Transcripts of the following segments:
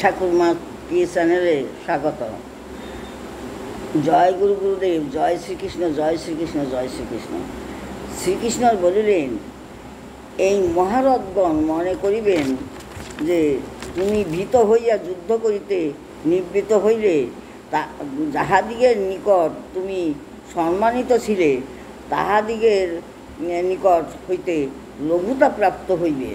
ঠাকুরমা চ্যানেলে স্বাগত। জয় গুরু গুরুদেব, জয় শ্রীকৃষ্ণ, জয় শ্রীকৃষ্ণ, জয় শ্রীকৃষ্ণ। শ্রীকৃষ্ণ বলিলেন, এই মহারথগণ মনে করিবেন যে তুমি ভীত হইয়া যুদ্ধ করিতে নিবৃত্ত হইলে যাহাদিগের নিকট তুমি সম্মানিত ছিলে তাহাদিগের নিকট হইতে লঘুতা প্রাপ্ত হইবে।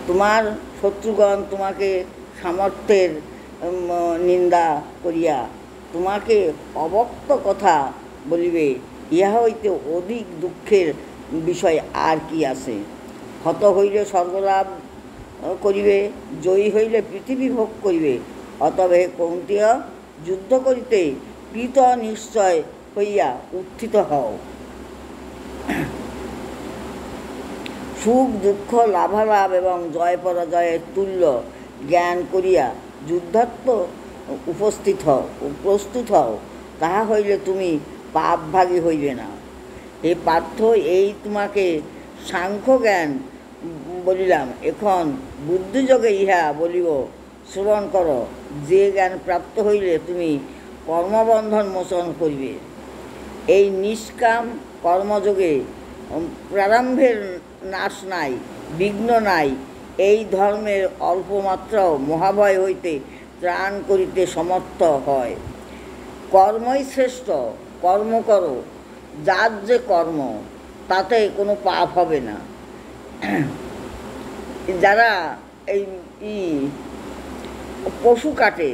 তোমার শত্রুগণ তোমাকে সামর্থ্যের নিন্দা করিয়া তোমাকে অবক্ত কথা বলিবে, ইহা হইতে অধিক দুঃখের বিষয় আর কি আছে। হত হইলে স্বর্গলাভ করিবে, জয়ী হইলে পৃথিবী ভোগ করিবে। অতএব কৌন্তেয়, যুদ্ধ করিতে কৃত নিশ্চয় হইয়া উত্থিত হও। সুখ দুঃখ লাভালাভ এবং জয় পরাজয়ের তুল্য জ্ঞান করিয়া যুদ্ধাত্ম প্রস্তুত হও, তাহা হইলে তুমি পাপভাগী হইবে না। হে পার্থ, এই তোমাকে সাংখ্য জ্ঞান বলিলাম, এখন বুদ্ধিযোগে ইহা বলিব, শ্রবণ করো। যে জ্ঞান প্রাপ্ত হইলে তুমি কর্মবন্ধন মোচন করিবে। এই নিষ্কাম কর্মযোগে প্রারম্ভের নাশ নাই, বিঘ্ন নাই। এই ধর্মের অল্পমাত্রাও মহাভয় হইতে ত্রাণ করিতে সমর্থ হয়। কর্মই শ্রেষ্ঠ, কর্ম করো। যার যে কর্ম, তাতে কোনো পাপ হবে না। যারা এই পশু কাটে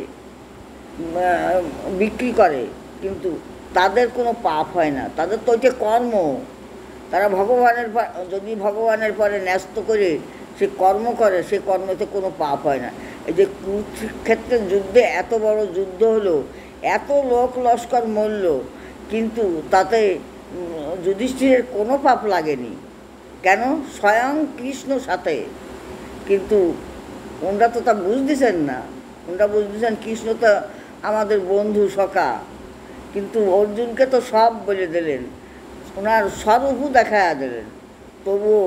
বিক্রি করে, কিন্তু তাদের কোনো পাপ হয় না, তাদের তো ওইটা কর্ম। তারা যদি ভগবানের পরে ন্যস্ত করে সে কর্ম করে, সে কর্মতে কোনো পাপ হয় না। এই যে কুরুক্ষেত্রের যুদ্ধে এত বড় যুদ্ধ হলো, এত লোক লস্কর মরল, কিন্তু তাতে যুধিষ্ঠিরের কোনো পাপ লাগেনি। কেন? স্বয়ং কৃষ্ণ সাথে। কিন্তু ওনারা তো তা বুঝতেছেন না। ওনারা বুঝতেছেন কৃষ্ণ তো আমাদের বন্ধু সখা, কিন্তু অর্জুনকে তো সব বলে দিলেন, ওনার স্বরূপও দেখা দিলেন, তবুও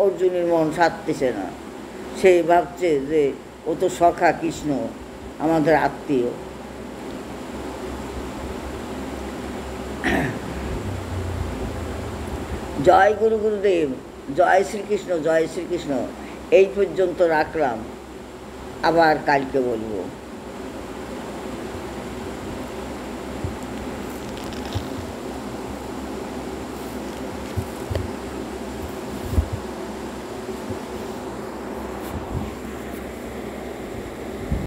অর্জুনের মন সারতেছে না। সে ভাবছে যে ও তো সখা, কৃষ্ণ আমাদের আত্মীয়। জয় গুরু গুরুদেব, জয় শ্রীকৃষ্ণ, জয় শ্রীকৃষ্ণ। এই পর্যন্ত রাখলাম, আবার কালকে বলবো।